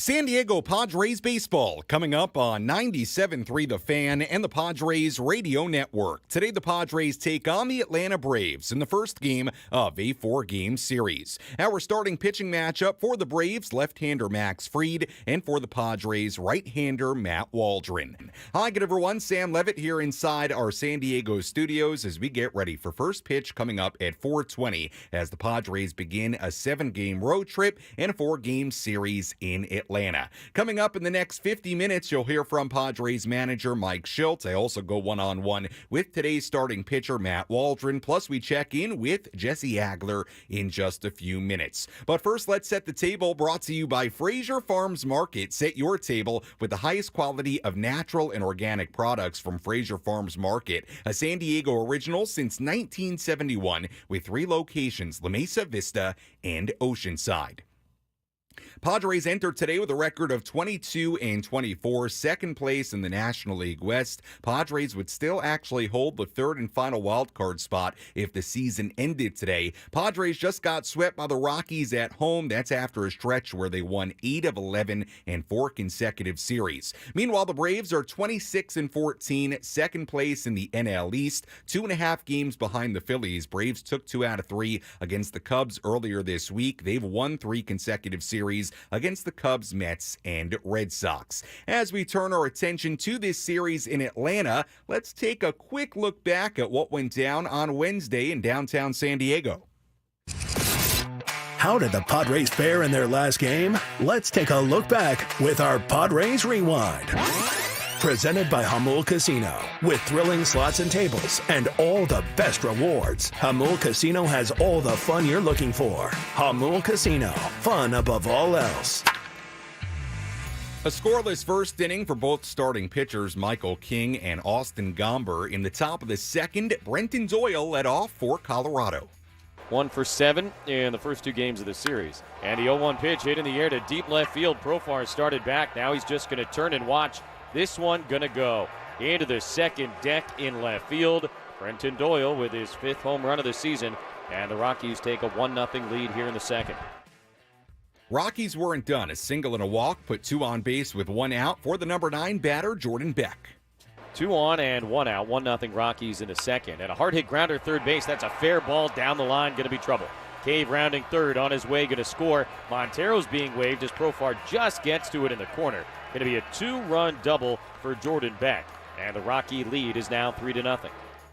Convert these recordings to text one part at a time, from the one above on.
San Diego Padres baseball coming up on 97.3 The Fan and the Padres radio network. Today the Padres take on the Atlanta Braves in the first game of a 4-game series. Our starting pitching matchup for the Braves, left-hander Max Fried, and for the Padres, right-hander Matt Waldron. Hi, good everyone. Sam Levitt here inside our San Diego studios as we get ready for first pitch coming up at 4:20 as the Padres begin a 7-game road trip and a 4-game series in Atlanta. Coming up in the next 50 minutes, you'll hear from Padres manager Mike Shildt. I also go one-on-one with today's starting pitcher Matt Waldron, plus we check in with Jesse Agler in just a few minutes. But first, let's set the table, brought to you by Fraser Farms Market. Set your table with the highest quality of natural and organic products from Fraser Farms Market, a San Diego original since 1971 with 3 locations, La Mesa, Vista, and Oceanside. Padres entered today with a record of 22-24, second place in the National League West. Padres would still actually hold the third and final wildcard spot if the season ended today. Padres just got swept by the Rockies at home. That's after a stretch where they won 8 of 11 in 4 consecutive series. Meanwhile, the Braves are 26-14, second place in the NL East, 2.5 games behind the Phillies. Braves took 2 out of 3 against the Cubs earlier this week. They've won 3 consecutive series against the Cubs, Mets, and Red Sox. As we turn our attention to this series in Atlanta, let's take a quick look back at what went down on Wednesday in downtown San Diego. How did the Padres fare in their last game? Let's take a look back with our Padres Rewind. Presented by Hamul Casino. With thrilling slots and tables and all the best rewards, Hamul Casino has all the fun you're looking for. Hamul Casino. Fun above all else. A scoreless first inning for both starting pitchers, Michael King and Austin Gomber. In the top of the second, Brenton Doyle led off for Colorado. 1 for 7 in the first 2 games of the series. And the 0-1 pitch hit in the air to deep left field. Profar started back. Now he's just going to turn and watch. This one gonna go into the second deck in left field. Brenton Doyle with his 5th home run of the season, and the Rockies take a 1-0 lead here in the second. Rockies weren't done. A single and a walk put 2 on base with 1 out for the number 9 batter, Jordan Beck. 2 on and 1 out, 1-0 Rockies in the second. And a hard hit grounder third base. That's a fair ball down the line, gonna be trouble. Cave rounding third on his way, gonna score. Montero's being waved as Profar just gets to it in the corner. Going to be a 2-run double for Jordan Beck. And the Rocky lead is now 3-0.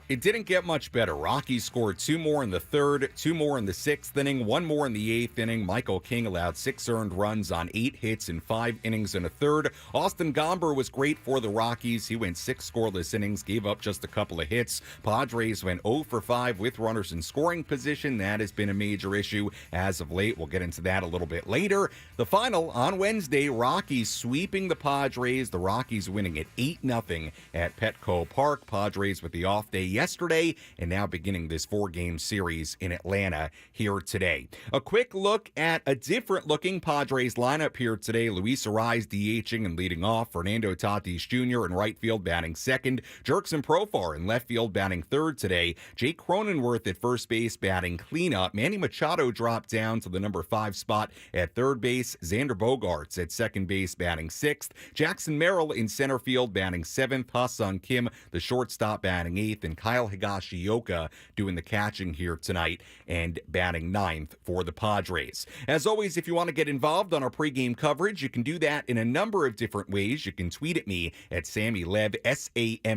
It didn't get much better. Rockies scored 2 more in the third, 2 more in the 6th inning, 1 more in the 8th inning. Michael King allowed 6 earned runs on 8 hits in 5 innings and a third. Austin Gomber was great for the Rockies. He went 6 scoreless innings, gave up just a couple of hits. Padres went 0 for 5 with runners in scoring position. That has been a major issue as of late. We'll get into that a little bit later. The final on Wednesday, Rockies sweeping the Padres. The Rockies winning at 8-0 at Petco Park. Padres with the off day yesterday, and now beginning this 4-game series in Atlanta here today. A quick look at a different-looking Padres lineup here today. Luis Arraez DHing and leading off. Fernando Tatis Jr. in right field batting second. Jerkson Profar in left field batting third today. Jake Cronenworth at first base batting cleanup. Manny Machado dropped down to the number 5 spot at third base. Xander Bogaerts at second base batting 6th. Jackson Merrill in center field batting 7th. Ha-Seong Kim, the shortstop, batting 8th. And Kyle Higashioka doing the catching here tonight and batting 9th for the Padres. As always, if you want to get involved on our pregame coverage, you can do that in a number of different ways. You can tweet at me at SammyLev, SammyLev.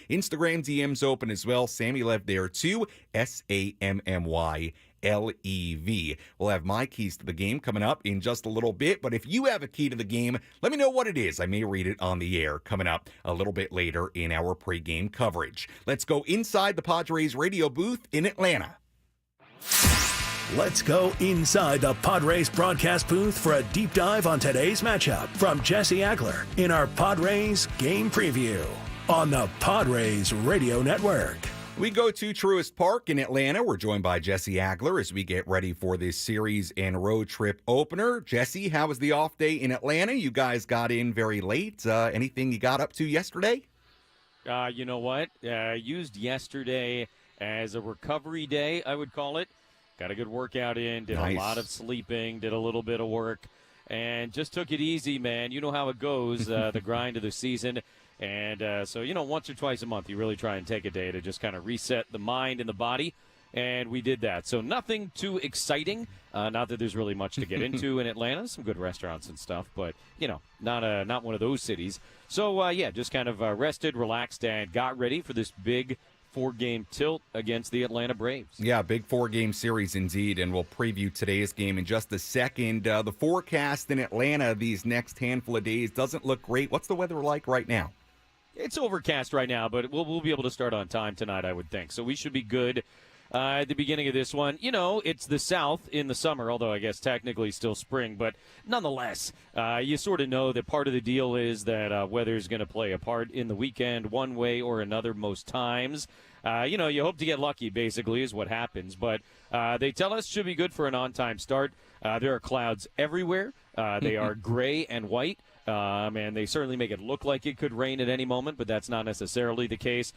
Instagram DMs open as well. SammyLev there too, SammyLev. We'll have my keys to the game coming up in just a little bit, but if you have a key to the game, let me know what it is. I may read it on the air coming up a little bit later in our pregame coverage. Let's go inside the Padres radio booth in Atlanta. Let's go inside the Padres broadcast booth for a deep dive on today's matchup from Jesse Agler in our Padres game preview on the Padres Radio Network. We go to Truist Park in Atlanta. We're joined by Jesse Agler as we get ready for this series and road trip opener. Jesse, how was the off day in Atlanta? You guys got in very late. Anything you got up to yesterday? You know what? Used yesterday as a recovery day, I would call it. Got a good workout in, did Nice. a lot of sleeping, did a little bit of work. and just took it easy, man. You know how it goes, the grind of the season. And so, once or twice a month, you really try and take a day to just kind of reset the mind and the body. And we did that. So nothing too exciting. Not that there's really much to get into in Atlanta. Some good restaurants and stuff, but, not one of those cities. So, just kind of rested, relaxed, and got ready for this big 4-game tilt against the Atlanta Braves. Yeah, big 4-game series indeed, and we'll preview today's game in just a second. The forecast in Atlanta these next handful of days doesn't look great. What's the weather like right now? It's overcast right now, but we'll be able to start on time tonight, I would think. So we should be good. At the beginning of this one, it's the South in the summer, although I guess technically still spring. But nonetheless, you sort of know that part of the deal is that weather is going to play a part in the weekend one way or another most times. You hope to get lucky, basically, is what happens. But they tell us should be good for an on-time start. There are clouds everywhere. They are gray and white. And they certainly make it look like it could rain at any moment, but that's not necessarily the case.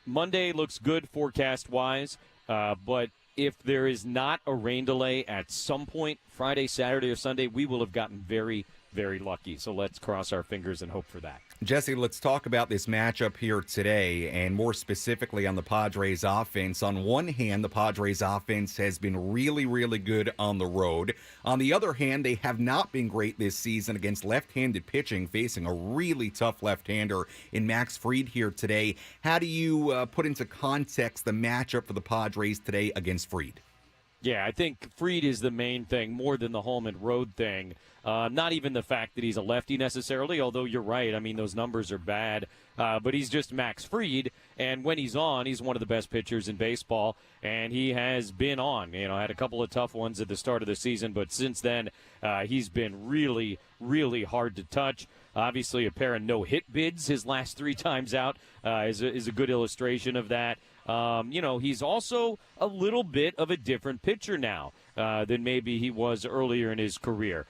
Monday looks good forecast-wise, but if there is not a rain delay at some point, Friday, Saturday, or Sunday, we will have gotten very, very lucky. So let's cross our fingers and hope for that. Jesse, let's talk about this matchup here today, and more specifically on the Padres offense. On one hand, the Padres offense has been really, really good on the road. On the other hand, they have not been great this season against left-handed pitching, facing a really tough left-hander in Max Fried here today. How do you put into context the matchup for the Padres today against Fried? Yeah, I think Fried is the main thing more than the home and road thing. Not even the fact that he's a lefty necessarily, although you're right. I mean, those numbers are bad. But he's just Max Fried, and when he's on, he's one of the best pitchers in baseball, and he has been on. Had a couple of tough ones at the start of the season, but since then, he's been really, really hard to touch. Obviously, a pair of no-hit bids his last 3 times out is a good illustration of that. He's also a little bit of a different pitcher now than maybe he was earlier in his career.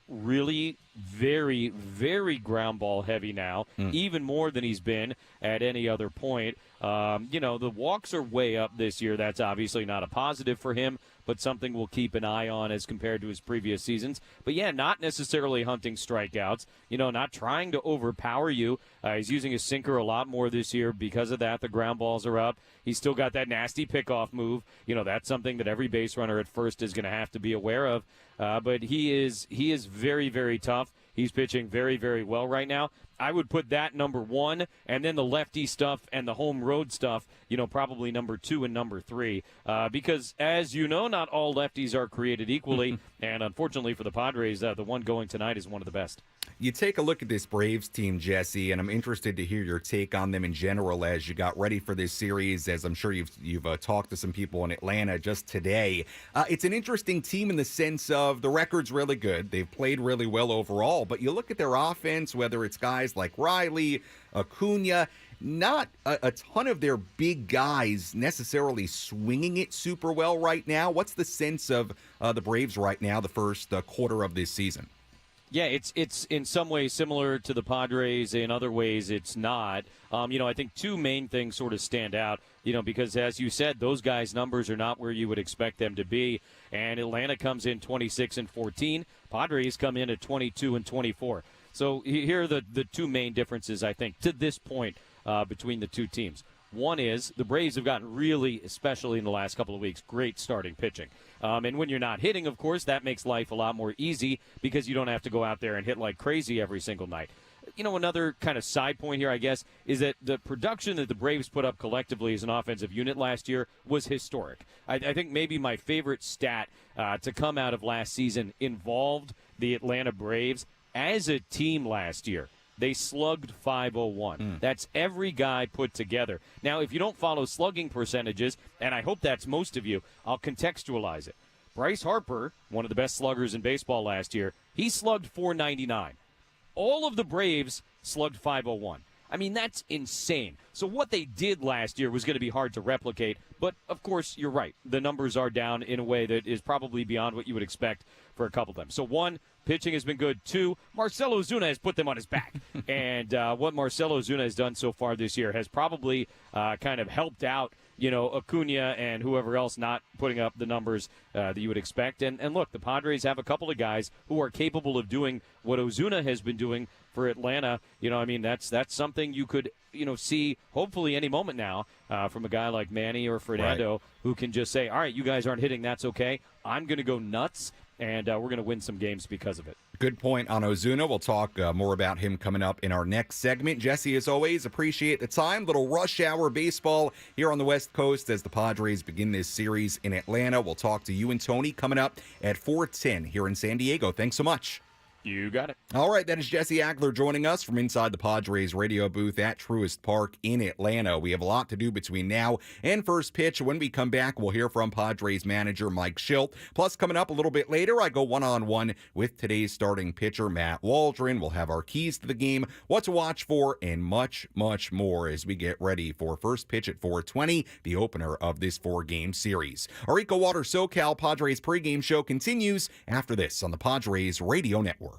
Really very, very ground ball heavy now, even more than he's been at any other point. The walks are way up this year. That's obviously not a positive for him, but something we'll keep an eye on as compared to his previous seasons. But, yeah, not necessarily hunting strikeouts, not trying to overpower you. He's using his sinker a lot more this year. Because of that, the ground balls are up. He's still got that nasty pickoff move. That's something that every base runner at first is going to have to be aware of. But he is very, very tough. He's pitching very, very well right now. I would put that number 1, and then the lefty stuff and the home road stuff, probably number 2 and number 3. Because, as you know, not all lefties are created equally, and unfortunately for the Padres, the one going tonight is one of the best. You take a look at this Braves team, Jesse, and I'm interested to hear your take on them in general as you got ready for this series, as I'm sure you've talked to some people in Atlanta just today. It's an interesting team in the sense of the record's really good. They've played really well overall, but you look at their offense, whether it's guys like Riley, Acuna, not a ton of their big guys necessarily swinging it super well right now. What's the sense of the Braves right now, the first quarter of this season? Yeah, it's in some ways similar to the Padres. In other ways, it's not. I think 2 main things sort of stand out, because as you said, those guys' numbers are not where you would expect them to be. And Atlanta comes in 26-14. Padres come in at 22-24. So here are the 2 main differences, I think, to this point between the 2 teams. One is the Braves have gotten really, especially in the last couple of weeks, great starting pitching. And when you're not hitting, of course, that makes life a lot more easy because you don't have to go out there and hit like crazy every single night. Another kind of side point here, I guess, is that the production that the Braves put up collectively as an offensive unit last year was historic. I think maybe my favorite stat to come out of last season involved the Atlanta Braves as a team last year. They slugged .501. That's every guy put together. Now, if you don't follow slugging percentages, and I hope that's most of you, I'll contextualize it. Bryce Harper, one of the best sluggers in baseball last year, he slugged .499. All of the Braves slugged .501. I mean, that's insane. So what they did last year was going to be hard to replicate. But, of course, you're right. The numbers are down in a way that is probably beyond what you would expect for a couple of them. So, 1, pitching has been good. 2, Marcell Ozuna has put them on his back. And what Marcell Ozuna has done so far this year has probably kind of helped out Acuna and whoever else not putting up the numbers that you would expect. And look, the Padres have a couple of guys who are capable of doing what Ozuna has been doing for Atlanta. That's something you could, see hopefully any moment now from a guy like Manny or Fernando, right, who can just say, all right, you guys aren't hitting, that's okay. I'm going to go nuts, and we're going to win some games because of it. Good point on Ozuna. We'll talk more about him coming up in our next segment. Jesse, as always, appreciate the time. Little rush hour baseball here on the West Coast as the Padres begin this series in Atlanta. We'll talk to you and Tony coming up at 4:10 here in San Diego. Thanks so much. You got it. All right, that is Jesse Agler joining us from inside the Padres radio booth at Truist Park in Atlanta. We have a lot to do between now and first pitch. When we come back, we'll hear from Padres manager Mike Shildt. Plus, coming up a little bit later, I go one-on-one with today's starting pitcher, Matt Waldron. We'll have our keys to the game, what to watch for, and much, much more as we get ready for first pitch at 4:20, the opener of this four-game series. Our EcoWater SoCal Padres pregame show continues after this on the Padres Radio Network.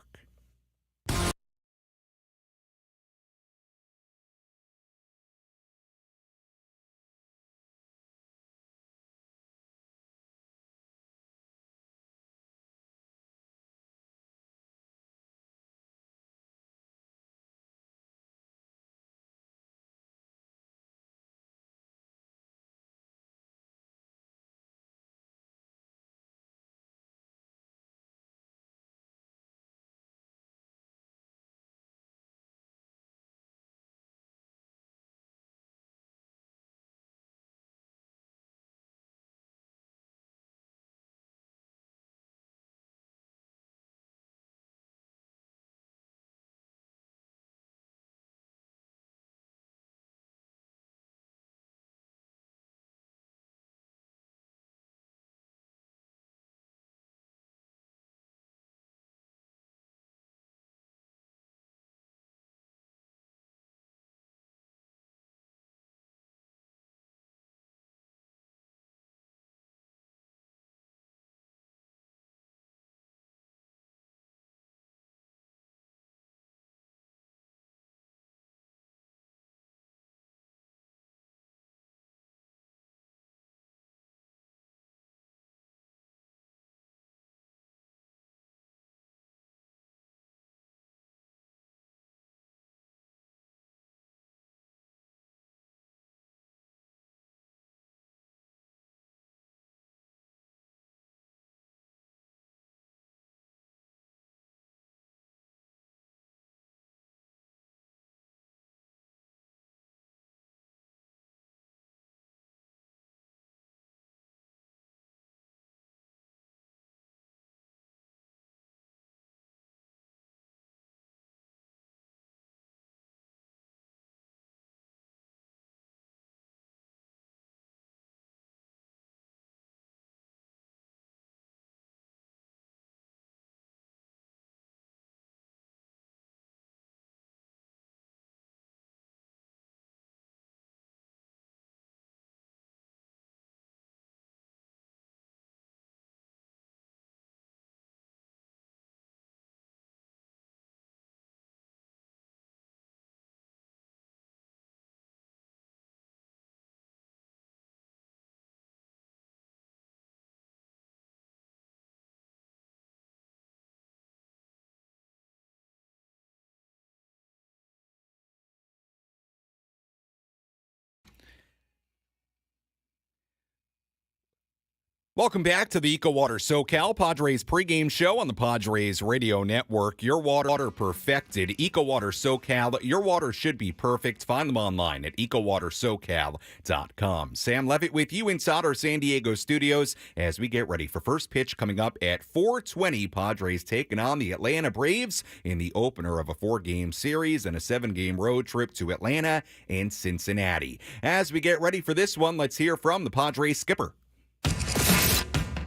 Welcome back to the EcoWater SoCal Padres pregame show on the Padres Radio Network. Your water perfected. EcoWater SoCal. Your water should be perfect. Find them online at EcoWaterSoCal.com. Sam Levitt with you inside our San Diego studios as we get ready for first pitch coming up at 4:20. Padres taking on the Atlanta Braves in the opener of a four-game series and a seven-game road trip to Atlanta and Cincinnati. As we get ready for this one, let's hear from the Padres skipper.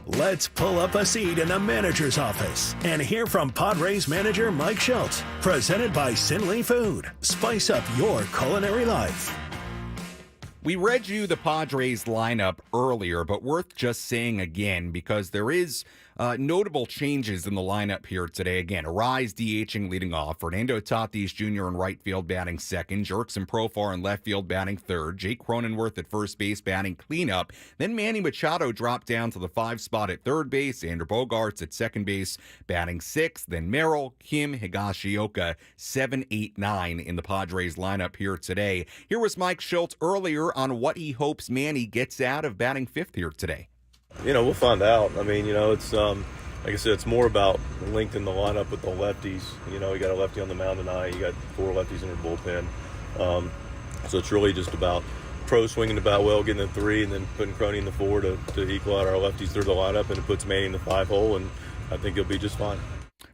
Let's pull up a seat in the manager's office and hear from Padres manager Mike Shildt. Presented by Sinley Food. Spice up your culinary life. We read you the Padres lineup earlier, but worth just saying again because there is Notable changes in the lineup here today. Again, Arise DHing leading off. Fernando Tatis Jr. in right field batting second. Jerkson Profar in left field batting third. Jake Cronenworth at first base batting cleanup. Then Manny Machado dropped down to the 5 spot at third base. Xander Bogaerts at second base batting sixth. Then Merrill, Kim, Higashioka, 7, 8, 9 in the Padres lineup here today. Here was Mike Shildt earlier on what he hopes Manny gets out of batting fifth here today. We'll find out. I mean, it's like I said, it's more about lengthening the lineup with the lefties. You got a lefty on the mound tonight. You got 4 lefties in your bullpen. So it's really just about Pro swinging the bat well, getting the 3, and then putting Crony in the 4 to equal out our lefties through the lineup, and it puts Manny in the 5 hole, and I think he'll be just fine.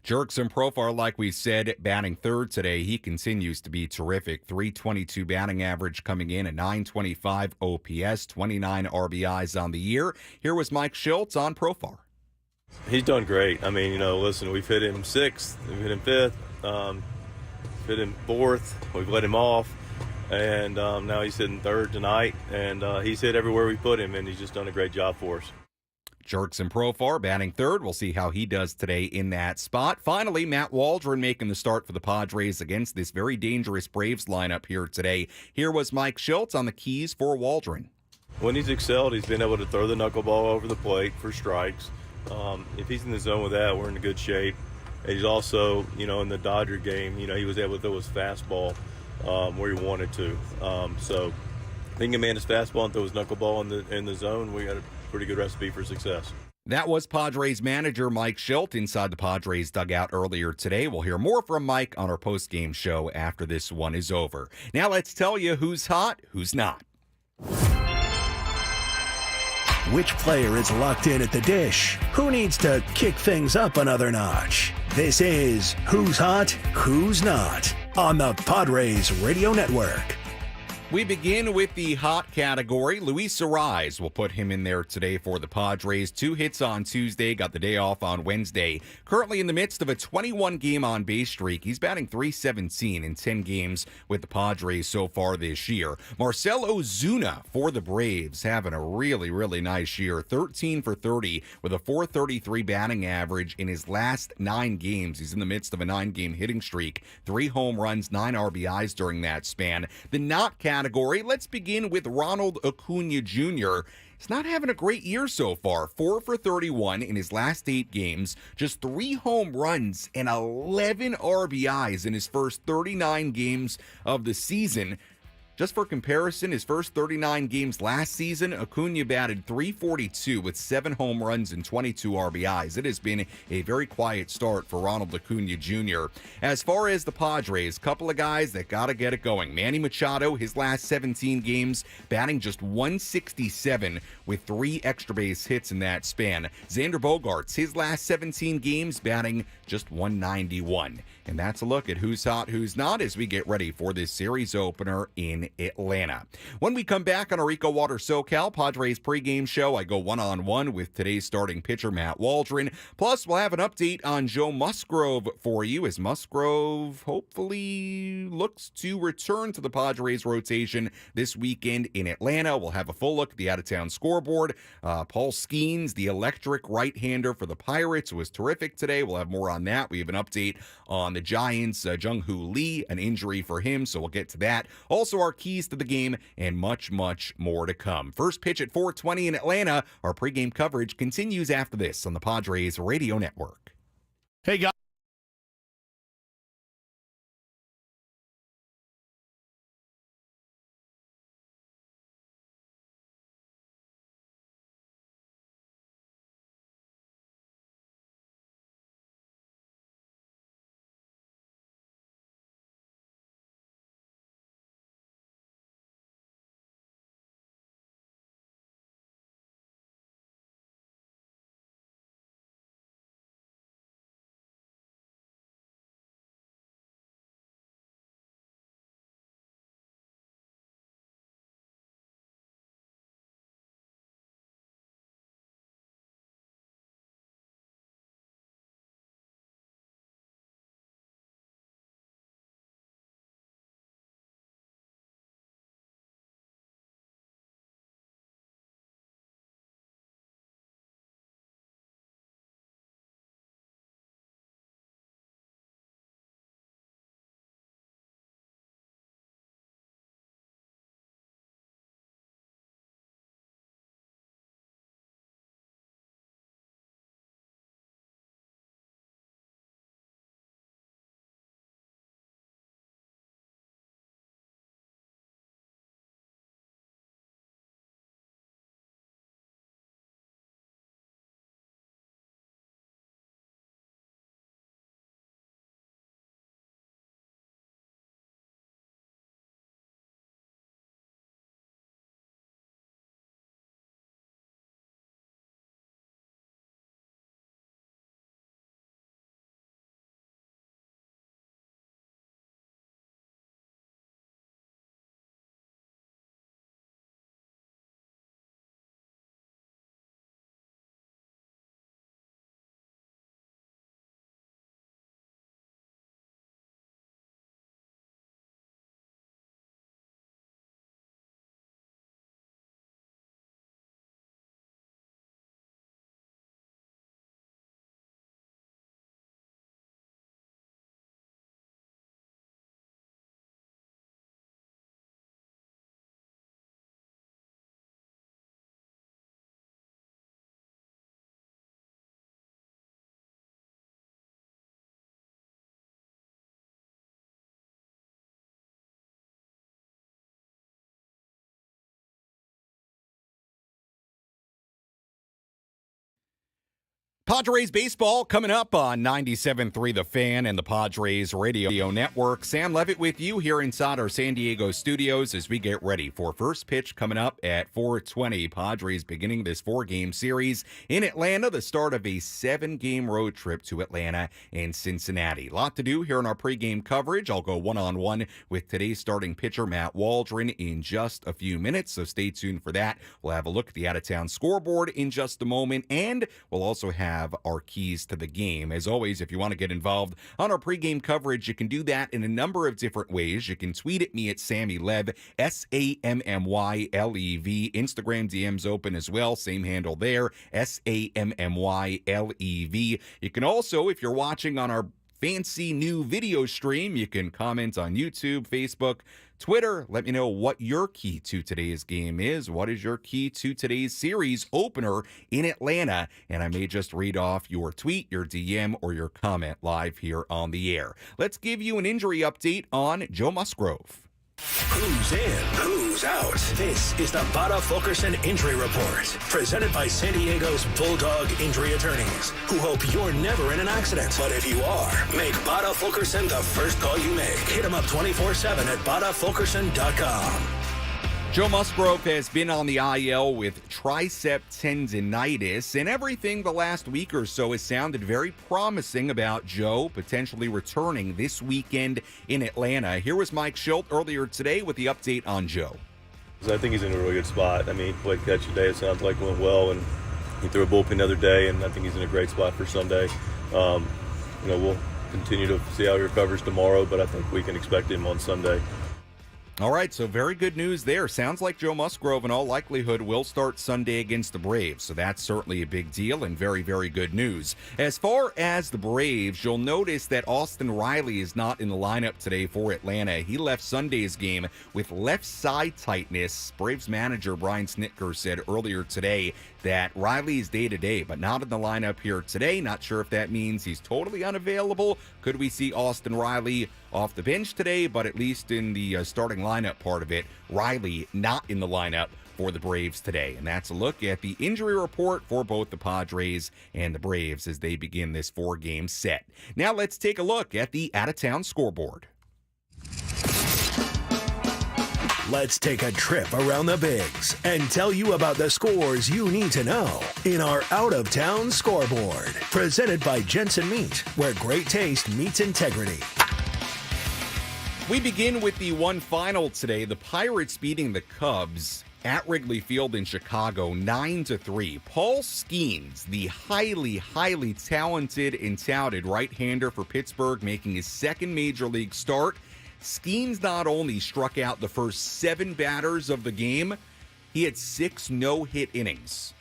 Jerkson Profar, like we said, batting third today. He continues to be terrific. 322 batting average coming in, a 925 OPS, 29 RBIs on the year. Here was Mike Shildt on Profar. He's done great. I mean, listen, we've hit him 6th, we've hit him 5th, hit him 4th, we've let him off, and now he's hitting 3rd tonight, and he's hit everywhere we put him, and he's just done a great job for us. Jerkson Profar batting third. We'll see how he does today in that spot. Finally, Matt Waldron making the start for the Padres against this very dangerous Braves lineup here today. Here was Mike Shildt on the keys for Waldron. When he's excelled, he's been able to throw the knuckleball over the plate for strikes. If he's in the zone with that, we're in good shape. And he's also, in the Dodger game, he was able to throw his fastball where he wanted to. So I think he can man his fastball and throw his knuckleball in the zone. We got a pretty good recipe for success. That was Padres manager Mike Shildt inside the Padres dugout earlier today. We'll hear more from Mike on our post-game show after this one is over. Now let's tell you who's hot, who's not. Which player is locked in at the dish? Who needs to kick things up another notch? This is Who's Hot, Who's Not on the Padres Radio Network. We begin with the hot category. Luis Arise, will put him in there today for the Padres. 2 hits on Tuesday, got the day off on Wednesday. Currently in the midst of a 21-game on-base streak. He's batting .317 in 10 games with the Padres so far this year. Marcell Ozuna for the Braves, having a really, really nice year. 13 for 30 with a .433 batting average in his last 9 games. He's in the midst of a 9-game hitting streak. 3 home runs, 9 RBIs during that span. The not category, let's begin with Ronald Acuna Jr. He's not having a great year so far. 4 for 31 in his last 8 games. Just 3 home runs and 11 RBIs in his first 39 games of the season. Just for comparison, his first 39 games last season, Acuna batted .342 with 7 home runs and 22 RBIs. It has been a very quiet start for Ronald Acuna Jr. As far as the Padres, couple of guys that got to get it going. Manny Machado, his last 17 games, batting just .167 with 3 extra base hits in that span. Xander Bogaerts, his last 17 games, batting just .191. And that's a look at who's hot, who's not as we get ready for this series opener in Atlanta. When we come back on our EcoWater SoCal Padres pregame show, I go one-on-one with today's starting pitcher, Matt Waldron. Plus, we'll have an update on Joe Musgrove for you as Musgrove hopefully looks to return to the Padres rotation this weekend in Atlanta. We'll have a full look at the out-of-town scoreboard. Paul Skeens, the electric right-hander for the Pirates, was terrific today. We'll have more on that. We have an update on the Giants, Jung-Hoo Lee, an injury for him, so we'll get to that. Also, our keys to the game and much, much more to come. First pitch at 4:20 in Atlanta. Our pregame coverage continues after this on the Padres Radio Network. Hey, guys. Padres baseball coming up on 97.3 The Fan and the Padres Radio Network. Sam Levitt with you here inside our San Diego studios as we get ready for first pitch coming up at 4:20. Padres beginning this 4-game series in Atlanta, the start of a 7-game road trip to Atlanta and Cincinnati. A lot to do here in our pregame coverage. I'll go one-on-one with today's starting pitcher, Matt Waldron, in just a few minutes, so stay tuned for that. We'll have a look at the out-of-town scoreboard in just a moment, and we'll also have our keys to the game. As always, if you want to get involved on our pregame coverage, you can do that in a number of different ways. You can tweet at me at SammyLev, SammyLev. Instagram DMs open as well. Same handle there, SammyLev. You can also, if you're watching on our fancy new video stream, you can comment on YouTube, Facebook, Twitter. Let me know what your key to today's game is. What is your key to today's series opener in Atlanta? And I may just read off your tweet, your DM, or your comment live here on the air. Let's give you an injury update on Joe Musgrove. Who's in? Who's out? This is the Bada Fulkerson Injury Report, presented by San Diego's Bulldog Injury Attorneys, who hope you're never in an accident. But if you are, make Bada Fulkerson the first call you make. Hit him up 24/7 at BadaFulkerson.com. Joe Musgrove has been on the IL with tricep tendinitis, and everything the last week or so has sounded very promising about Joe potentially returning this weekend in Atlanta. Here was Mike Shildt earlier today with the update on Joe. I think he's in a really good spot. I mean, he played catch today. It sounds like went well, and he threw a bullpen the other day, and I think he's in a great spot for Sunday. We'll continue to see how he recovers tomorrow, but I think we can expect him on Sunday. All right, so very good news there. Sounds like Joe Musgrove, in all likelihood, will start Sunday against the Braves, so that's certainly a big deal and very, very good news. As far as the Braves, you'll notice that Austin Riley is not in the lineup today for Atlanta. He left Sunday's game with left side tightness. Braves manager Brian Snitker said earlier today that Riley is day-to-day, but not in the lineup here today. Not sure if that means he's totally unavailable. Could we see Austin Riley off the bench today, but at least in the starting lineup part of it, Riley not in the lineup for the Braves today. And that's a look at the injury report for both the Padres and the Braves as they begin this 4-game set. Now let's take a look at the out-of-town scoreboard. Let's take a trip around the Bigs and tell you about the scores you need to know in our out-of-town scoreboard. Presented by Jensen Meat, where great taste meets integrity. We begin with the one final today. The Pirates beating the Cubs at Wrigley Field in Chicago 9-3. Paul Skeens, the highly, highly talented and touted right-hander for Pittsburgh, making his second major league start. Skeens not only struck out the first 7 batters of the game, he had 6 no-hit innings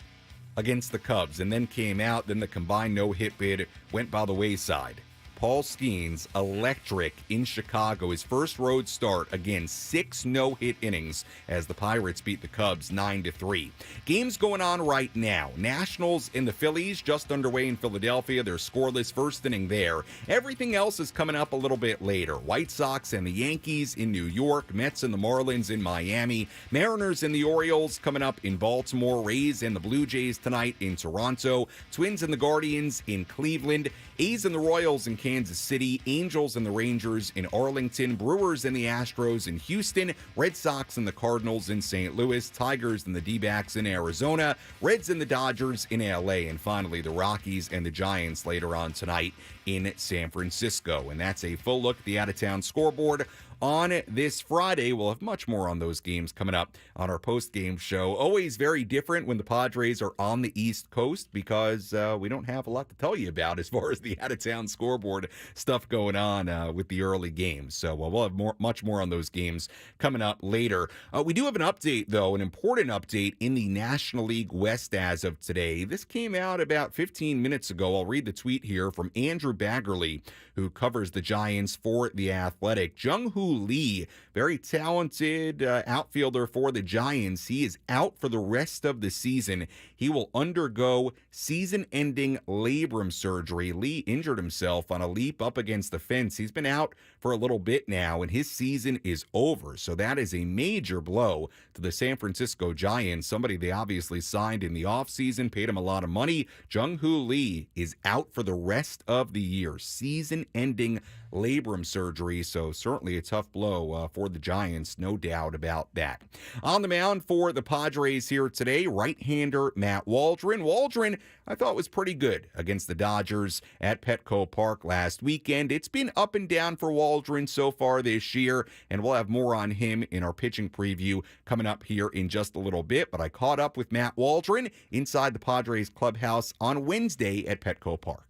against the Cubs and then came out. Then the combined no-hit bid went by the wayside. Paul Skeens, electric in Chicago. His first road start, again, 6 no-hit innings as the Pirates beat the Cubs 9-3. Games going on right now. Nationals and the Phillies just underway in Philadelphia. They're scoreless first inning there. Everything else is coming up a little bit later. White Sox and the Yankees in New York. Mets and the Marlins in Miami. Mariners and the Orioles coming up in Baltimore. Rays and the Blue Jays tonight in Toronto. Twins and the Guardians in Cleveland. A's and the Royals in Kansas City, Angels and the Rangers in Arlington, Brewers and the Astros in Houston, Red Sox and the Cardinals in St. Louis, Tigers and the D-backs in Arizona, Reds and the Dodgers in LA, and finally the Rockies and the Giants later on tonight in San Francisco. And that's a full look at the out-of-town scoreboard on this Friday. We'll have much more on those games coming up on our post-game show. Always very different when the Padres are on the East Coast because we don't have a lot to tell you about as far as the out-of-town scoreboard stuff going on with the early games. So we'll have much more on those games coming up later. We do have an update, though, an important update in the National League West as of today. This came out about 15 minutes ago. I'll read the tweet here from Andrew Baggerly, who covers the Giants for The Athletic. Jung Hoo Jung-Hoo Lee, very talented outfielder for the Giants. He is out for the rest of the season. He will undergo season-ending labrum surgery. Lee injured himself on a leap up against the fence. He's been out for a little bit now, and his season is over. So that is a major blow to the San Francisco Giants, somebody they obviously signed in the offseason, paid him a lot of money. Jung-Hoo Lee is out for the rest of the year. Season-ending labrum surgery, so certainly a tough blow for the Giants, no doubt about that. On the mound for the Padres here today, right-hander Matt Waldron. Waldron, I thought, was pretty good against the Dodgers at Petco Park last weekend. It's been up and down for Waldron so far this year, and we'll have more on him in our pitching preview coming up here in just a little bit. But I caught up with Matt Waldron inside the Padres clubhouse on Wednesday at Petco Park.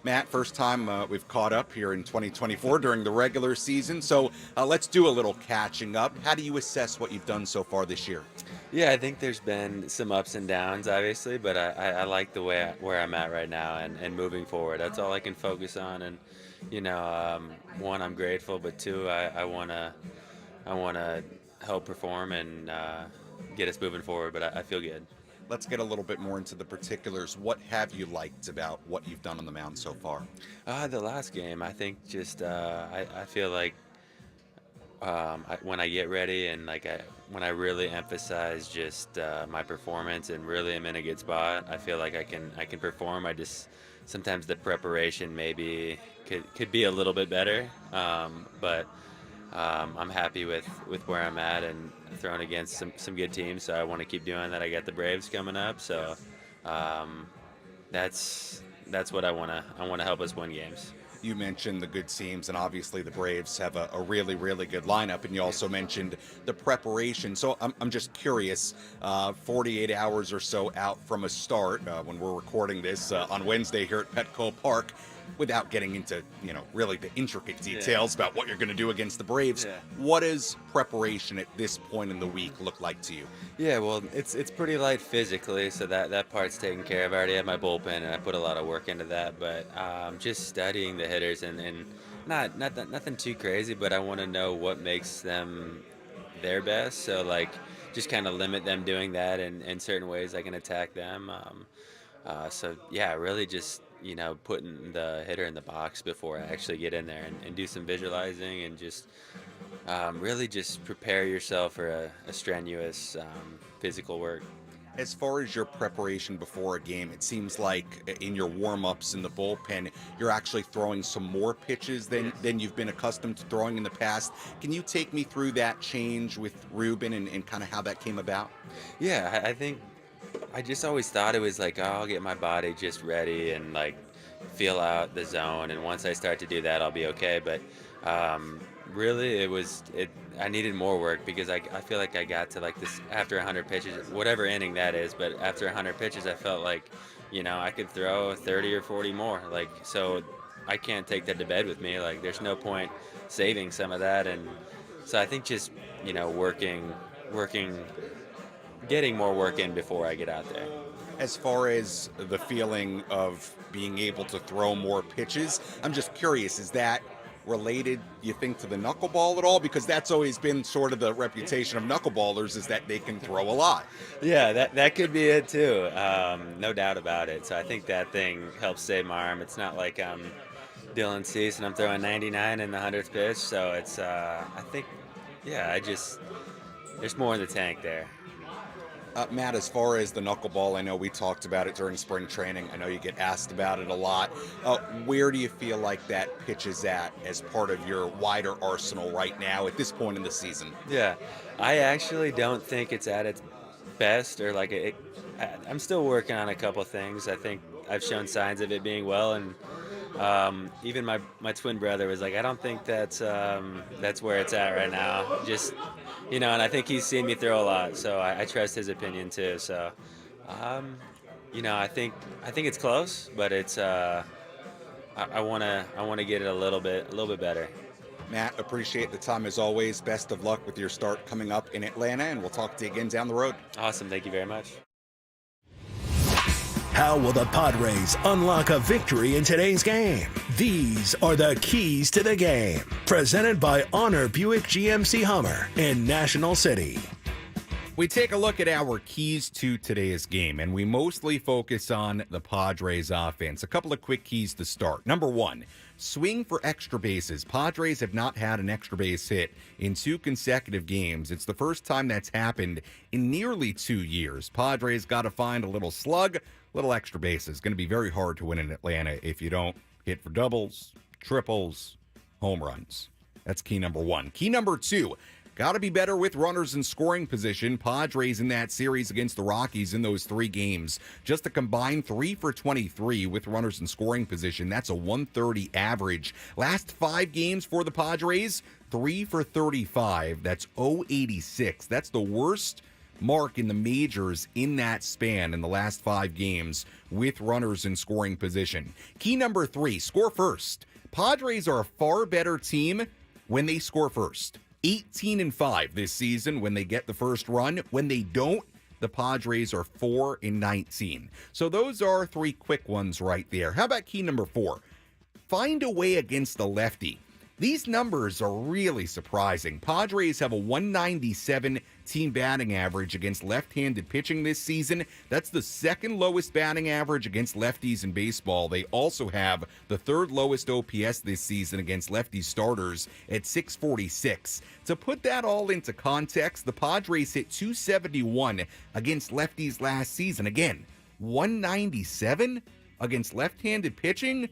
Matt, first time we've caught up here in 2024 during the regular season, so let's do a little catching up. How do you assess what you've done so far this year? Yeah, I think there's been some ups and downs, obviously, but I like the way where I'm at right now and moving forward. That's all I can focus on, and one, I'm grateful, but two, I want to help perform and get us moving forward. But I feel good. Let's get a little bit more into the particulars. What have you liked about what you've done on the mound so far? The last game, I think just I feel like when I get ready and when I really emphasize just my performance and really am in a good spot, I feel like I can perform. I just sometimes the preparation maybe could be a little bit better, but I'm happy with where I'm at and throwing against some good teams, so I want to keep doing that. I got the Braves coming up, so that's what I want to help us win games. You mentioned the good teams, and obviously the Braves have a really, really good lineup, and you also mentioned the preparation. So I'm just curious, 48 hours or so out from a start when we're recording this on Wednesday here at Petco Park, without getting into, really the intricate details about what you're going to do against the Braves, what does preparation at this point in the week look like to you? Yeah, well, it's pretty light physically, so that part's taken care of. I already have my bullpen, and I put a lot of work into that, but just studying the hitters and nothing too crazy, but I want to know what makes them their best, so just kind of limit them doing that in certain ways I can attack them. Really just putting the hitter in the box before I actually get in there and do some visualizing and just really just prepare yourself for a strenuous physical work. As far as your preparation before a game, it seems like in your warm-ups in the bullpen, you're actually throwing some more pitches than you've been accustomed to throwing in the past. Can you take me through that change with Ruben and kind of how that came about? Yeah, I think I just always thought it was I'll get my body just ready and feel out the zone, and once I start to do that, I'll be okay. But really, I needed more work because I feel like I got to this after 100 pitches, whatever inning that is. But after 100 pitches, I felt like I could throw 30 or 40 more. So I can't take that to bed with me. There's no point saving some of that, and so I think just working. Getting more work in before I get out there. As far as the feeling of being able to throw more pitches, I'm just curious, is that related, you think, to the knuckleball at all? Because that's always been sort of the reputation of knuckleballers, is that they can throw a lot. Yeah, that could be it too. No doubt about it. So I think that thing helps save my arm. It's not like I'm Dylan Cease and I'm throwing 99 in the 100th pitch. So it's, I think, there's more in the tank there. Matt, as far as the knuckleball, I know we talked about it during spring training. I know you get asked about it a lot. Where do you feel like that pitch is at as part of your wider arsenal right now at this point in the season? Yeah, I actually don't think it's at its best, or I'm still working on a couple things. I think I've shown signs of it being well, and even my twin brother was like, I don't think that's where it's at right now. Just, and I think he's seen me throw a lot, so I trust his opinion too. So, I think it's close, but it's I want to get it a little bit better. Matt, appreciate the time as always. Best of luck with your start coming up in Atlanta, and we'll talk to you again down the road. Awesome, thank you very much. How will the Padres unlock a victory in today's game? These are the keys to the game. Presented by Honor Buick GMC Hummer in National City. We take a look at our keys to today's game, and we mostly focus on the Padres offense. A couple of quick keys to start. Number one, swing for extra bases. Padres have not had an extra base hit in 2 consecutive games. It's the first time that's happened in nearly 2 years. Padres got to find a little slug, little extra bases. Going to be very hard to win in Atlanta if you don't hit for doubles, triples, home runs. That's key number one. Key number two, got to be better with runners in scoring position. Padres in that series against the Rockies in those 3 games, just a combined 3 for 23 with runners in scoring position. That's a 130 average. Last 5 games for the Padres, 3 for 35. That's 086. That's the worst mark in the majors in that span in the last 5 games with runners in scoring position. Key number 3, score first. Padres are a far better team when they score first. 18-5 this season when they get the first run. When they don't, the Padres are 4-19. So those are 3 quick ones right there. How about key number 4? Find a way against the lefty. These numbers are really surprising. Padres have a 197 team batting average against left-handed pitching this season. That's the 2nd lowest batting average against lefties in baseball. They also have the 3rd lowest OPS this season against lefty starters at 646. To put that all into context, the Padres hit 271 against lefties last season. Again, 197 against left-handed pitching?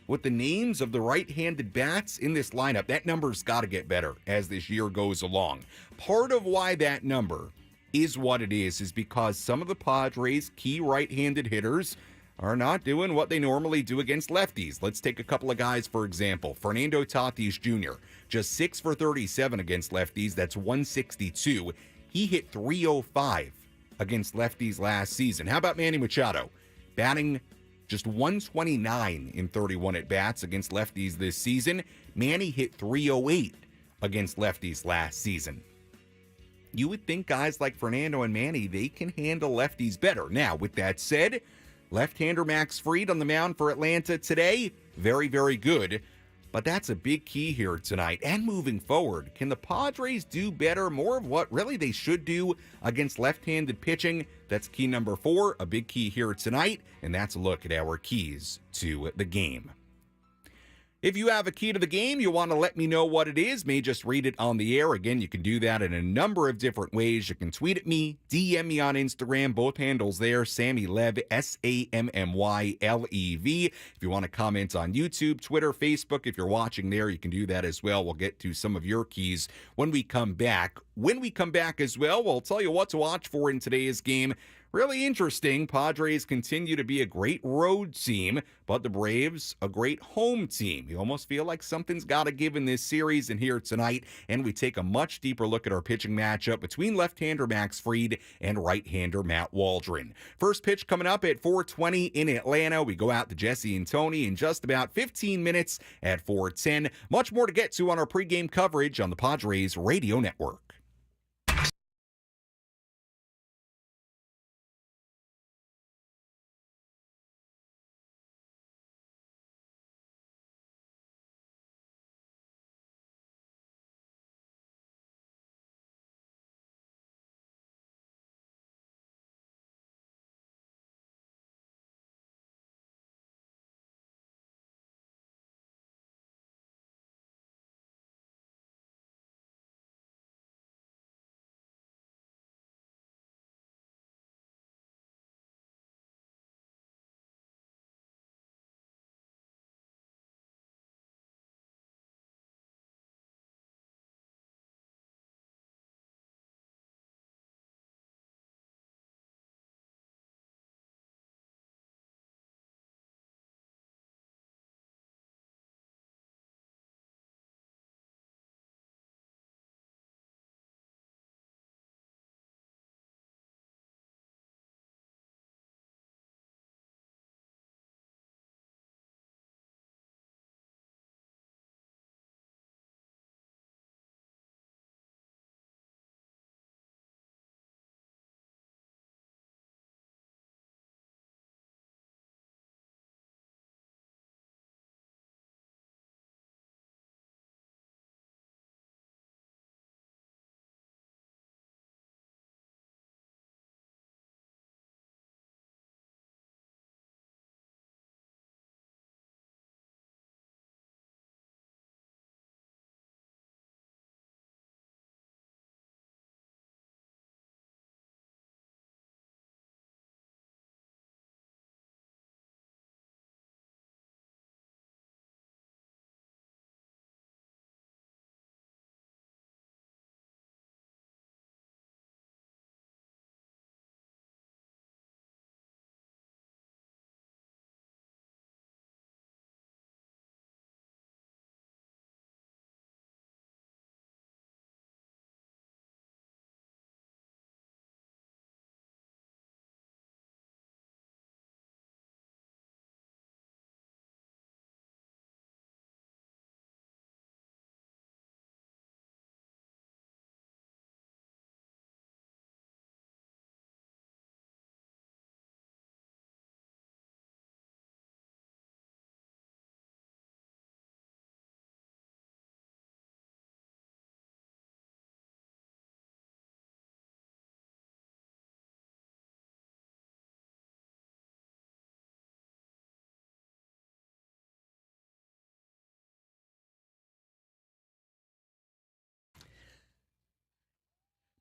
With the names of the right-handed bats in this lineup, that number's got to get better as this year goes along. Part of why that number is what it is because some of the Padres' key right-handed hitters are not doing what they normally do against lefties. Let's take a couple of guys, for example. Fernando Tatis Jr., just 6 for 37 against lefties. That's 162. He hit 305 against lefties last season. How about Manny Machado? Batting just 129 in 31 at-bats against lefties this season. Manny hit 308 against lefties last season. You would think guys like Fernando and Manny, they can handle lefties better. Now, with that said, left-hander Max Fried on the mound for Atlanta today, very, very good. But that's a big key here tonight and moving forward. Can the Padres do better, more of what really they should do against left-handed pitching? That's key number 4, a big key here tonight, and that's a look at our keys to the game. If you have a key to the game, you want to let me know what it is, may just read it on the air. Again, you can do that in a number of different ways. You can tweet at me, DM me on Instagram, both handles there, Sammy Lev, SAMMYLEV. If you want to comment on YouTube, Twitter, Facebook, if you're watching there, you can do that as well. We'll get to some of your keys when we come back. When we come back as well, we'll tell you what to watch for in today's game. Really interesting. Padres continue to be a great road team, but the Braves, a great home team. You almost feel like something's got to give in this series and here tonight, and we take a much deeper look at our pitching matchup between left-hander Max Fried and right-hander Matt Waldron. First pitch coming up at 4:20 in Atlanta. We go out to Jesse and Tony in just about 15 minutes at 4:10. Much more to get to on our pregame coverage on the Padres Radio Network.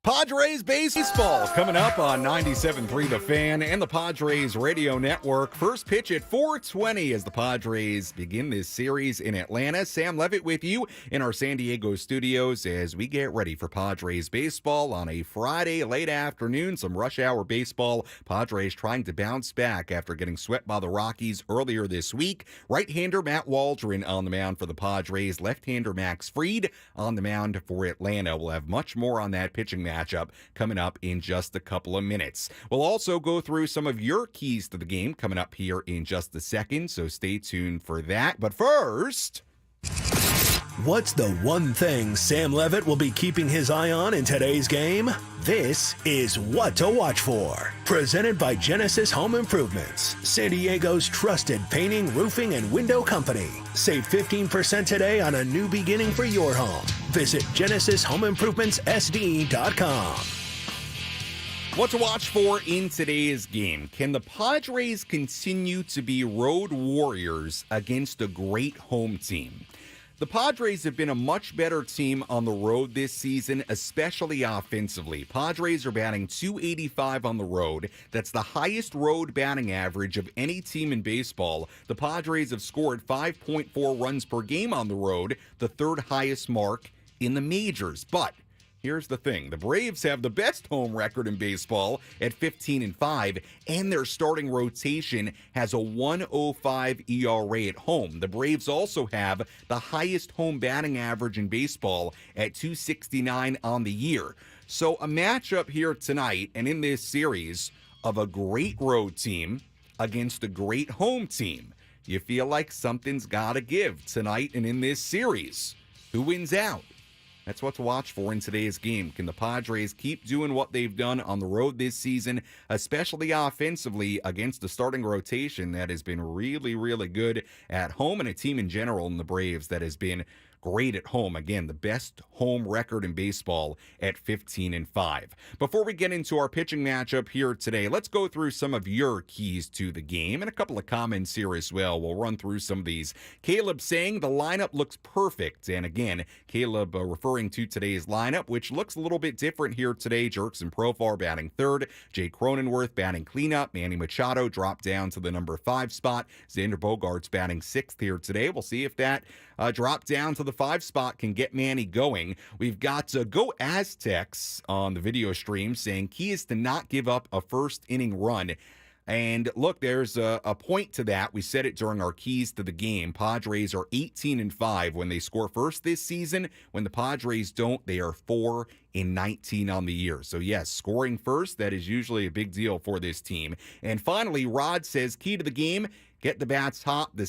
Padres baseball coming up on 97.3 The Fan and the Padres Radio Network. First pitch at 4:20 as the Padres begin this series in Atlanta. Sam Levitt with you in our San Diego studios as we get ready for Padres baseball on a Friday late afternoon. Some rush hour baseball. Padres trying to bounce back after getting swept by the Rockies earlier this week. Right-hander Matt Waldron on the mound for the Padres. Left-hander Max Fried on the mound for Atlanta. We'll have much more on that pitching matchup coming up in just a couple of minutes. We'll also go through some of your keys to the game coming up here in just a second, so stay tuned for that. But first, what's the one thing Sam Levitt will be keeping his eye on in today's game? This is What to Watch For. Presented by Genesis Home Improvements, San Diego's trusted painting, roofing, and window company. Save 15% today on a new beginning for your home. Visit GenesisHomeImprovementsSD.com. what to watch for in today's game. Can the Padres continue to be road warriors against a great home team? The Padres have been a much better team on the road this season, especially offensively. Padres are batting .285 on the road. That's the highest road batting average of any team in baseball. The Padres have scored 5.4 runs per game on the road, the third highest mark in the majors. But here's the thing. The Braves have the best home record in baseball at 15-5, and their starting rotation has a 1.05 ERA at home. The Braves also have the highest home batting average in baseball at .269 on the year. So a matchup here tonight and in this series of a great road team against a great home team. You feel like something's got to give tonight and in this series. Who wins out? That's what to watch for in today's game. Can the Padres keep doing what they've done on the road this season, especially offensively against a starting rotation that has been really, really good at home and a team in general in the Braves that has been great at home. Again, the best home record in baseball at 15-5. Before we get into our pitching matchup here today, let's go through some of your keys to the game and a couple of comments here as well. We'll run through some of these. Caleb saying the lineup looks perfect. And again, Caleb referring to today's lineup, which looks a little bit different here today. Jerks and Profar batting third. Jay Cronenworth batting cleanup. Manny Machado dropped down to the number 5 spot. Xander Bogaerts batting 6th here today. We'll see if that drop down to the 5 spot can get Manny going. We've got Go Aztecs on the video stream saying key is to not give up a first inning run. And look, there's a point to that. We said it during our keys to the game. Padres are 18-5 when they score first this season. When the Padres don't, they are 4-19 on the year. So yes, scoring first, that is usually a big deal for this team. And finally, Rod says key to the game, get the bats hot to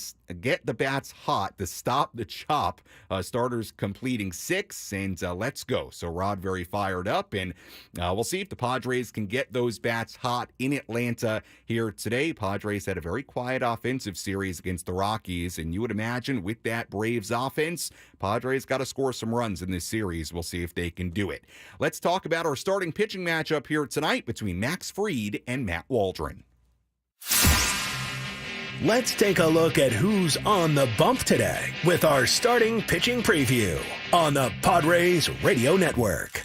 stop the chop. Starters completing 6, and let's go. So Rod very fired up, and we'll see if the Padres can get those bats hot in Atlanta here today. Padres had a very quiet offensive series against the Rockies, and you would imagine with that Braves offense, Padres got to score some runs in this series. We'll see if they can do it. Let's talk about our starting pitching matchup here tonight between Max Fried and Matt Waldron. Let's take a look at who's on the bump today with our starting pitching preview on the Padres Radio Network.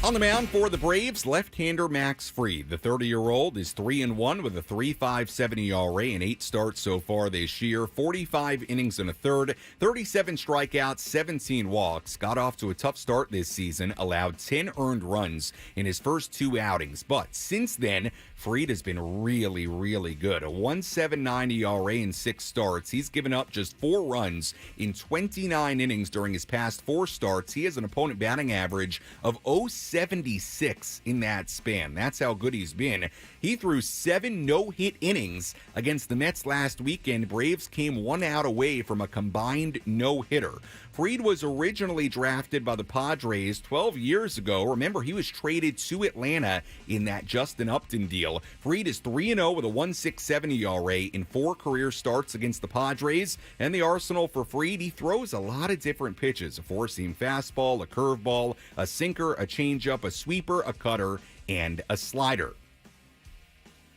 On the mound for the Braves, left-hander Max Fried. The 30-year-old is 3-1 with a 3.57 ERA and 8 starts so far this year. 45 innings and a third, 37 strikeouts, 17 walks. Got off to a tough start this season, allowed 10 earned runs in his first 2 outings. But since then, Fried has been really, really good. A 1.79 ERA in 6 starts. He's given up just 4 runs in 29 innings during his past 4 starts. He has an opponent batting average of 0.76 in that span. That's how good he's been. He threw 7 no-hit innings against the Mets last weekend. Braves came 1 out away from a combined no-hitter. Fried was originally drafted by the Padres 12 years ago. Remember, he was traded to Atlanta in that Justin Upton deal. Fried is 3-0 with a 1.67 ERA in 4 career starts against the Padres. And the arsenal for Fried, he throws a lot of different pitches. A 4-seam fastball, a curveball, a sinker, a changeup, a sweeper, a cutter, and a slider.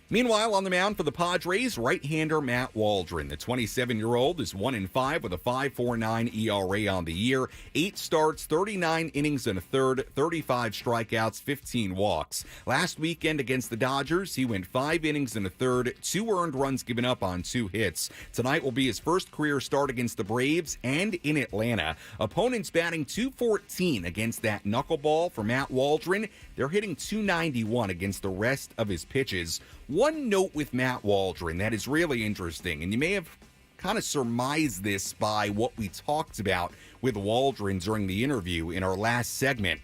Meanwhile, on the mound for the Padres, right-hander Matt Waldron. The 27-year-old is 1-5 with a 5.49 ERA on the year. 8 starts, 39 innings and a third, 35 strikeouts, 15 walks. Last weekend against the Dodgers, he went 5 innings and a third, 2 earned runs given up on 2 hits. Tonight will be his first career start against the Braves and in Atlanta. Opponents batting .214 against that knuckleball for Matt Waldron. They're hitting .291 against the rest of his pitches. One note with Matt Waldron that is really interesting, and you may have kind of surmised this by what we talked about with Waldron during the interview in our last segment.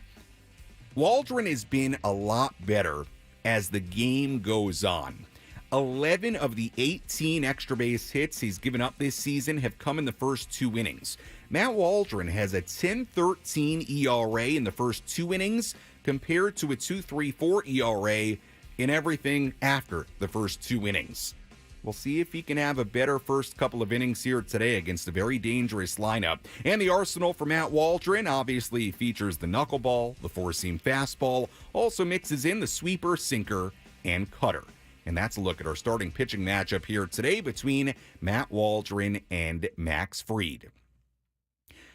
Waldron has been a lot better as the game goes on. 11 of the 18 extra base hits he's given up this season have come in the first 2 innings. Matt Waldron has a 10.13 ERA in the first 2 innings compared to a 2.34 ERA in everything after the first 2 innings. We'll see if he can have a better first couple of innings here today against a very dangerous lineup. And the arsenal for Matt Waldron obviously features the knuckleball, the 4-seam fastball, also mixes in the sweeper, sinker, and cutter. And that's a look at our starting pitching matchup here today between Matt Waldron and Max Fried.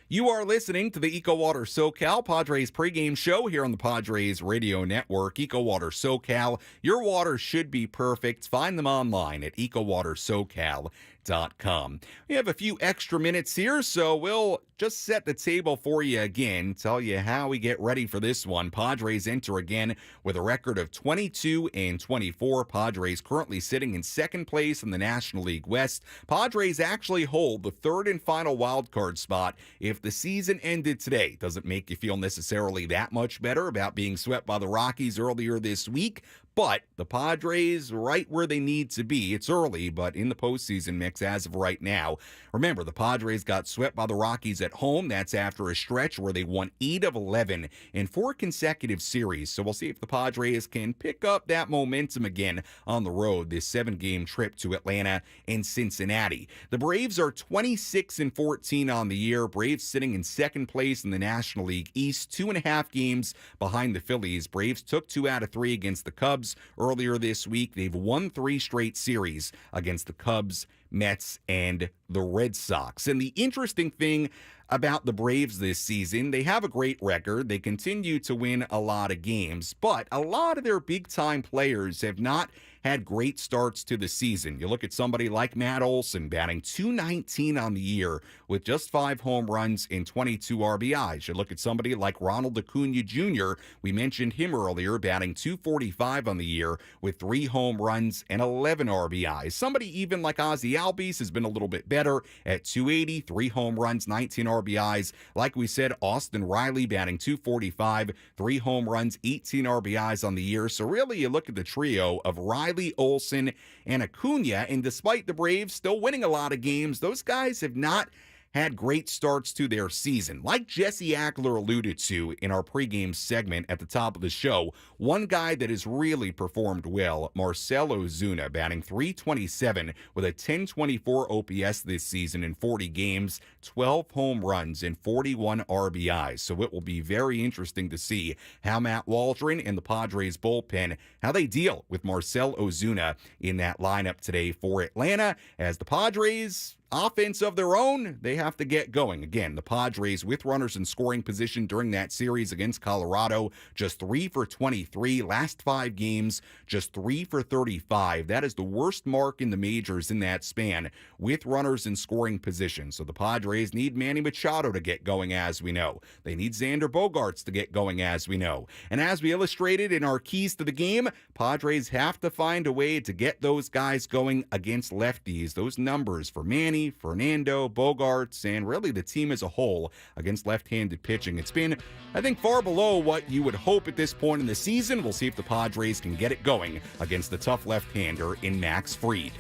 You are listening to the EcoWater SoCal Padres pregame show here on the Padres Radio Network. EcoWater SoCal, your water should be perfect. Find them online at EcoWaterSoCal.com. We have a few extra minutes here, so we'll just set the table for you again, tell you how we get ready for this one. Padres enter again with a record of 22-24. Padres currently sitting in second place in the National League West. Padres actually hold the third and final wild card spot. If the season ended today, doesn't make you feel necessarily that much better about being swept by the Rockies earlier this week. But the Padres right where they need to be. It's early, but in the postseason mix as of right now. Remember, the Padres got swept by the Rockies at home. That's after a stretch where they won 8 of 11 in 4 consecutive series. So we'll see if the Padres can pick up that momentum again on the road this 7-game trip to Atlanta and Cincinnati. The Braves are 26-14 on the year. Braves sitting in second place in the National League East, 2.5 games behind the Phillies. Braves took 2 out of 3 against the Cubs earlier this week. They've won 3 straight series against the Cubs, Mets, and the Red Sox. And the interesting thing about the Braves this season, they have a great record. They continue to win a lot of games, but a lot of their big-time players have not had great starts to the season. You look at somebody like Matt Olson batting .219 on the year with just 5 home runs and 22 RBIs. You look at somebody like Ronald Acuna Jr., we mentioned him earlier, batting .245 on the year with 3 home runs and 11 RBIs. Somebody even like Ozzie Albies has been a little bit better at .280, 3 home runs, 19 RBIs. Like we said, Austin Riley batting .245, 3 home runs, 18 RBIs on the year. So really, you look at the trio of Riley, Olson, and Acuna, and despite the Braves still winning a lot of games, those guys have not had great starts to their season. Like Jesse Ackler alluded to in our pregame segment at the top of the show, one guy that has really performed well, Marcell Ozuna, batting .327 with a 10.24 OPS this season in 40 games, 12 home runs, and 41 RBIs. So it will be very interesting to see how Matt Waldron and the Padres bullpen, how they deal with Marcell Ozuna in that lineup today for Atlanta, as the Padres offense of their own, they have to get going. Again, the Padres with runners in scoring position during that series against Colorado, just 3 for 23. Last 5 games, just 3 for 35. That is the worst mark in the majors in that span with runners in scoring position. So the Padres need Manny Machado to get going, as we know. They need Xander Bogaerts to get going, as we know. And as we illustrated in our keys to the game, Padres have to find a way to get those guys going against lefties. Those numbers for Manny, Fernando, Bogaerts, and really the team as a whole against left-handed pitching. It's been, I think, far below what you would hope at this point in the season. We'll see if the Padres can get it going against the tough left-hander in Max Fried.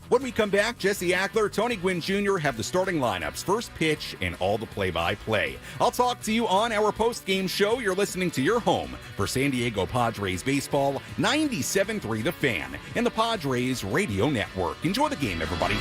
When we come back, Jesse Ackler, Tony Gwynn Jr. have the starting lineups, first pitch, and all the play-by-play. I'll talk to you on our post-game show. You're listening to your home for San Diego Padres baseball, 97.3 The Fan, and the Padres Radio Network. Enjoy the game, everybody.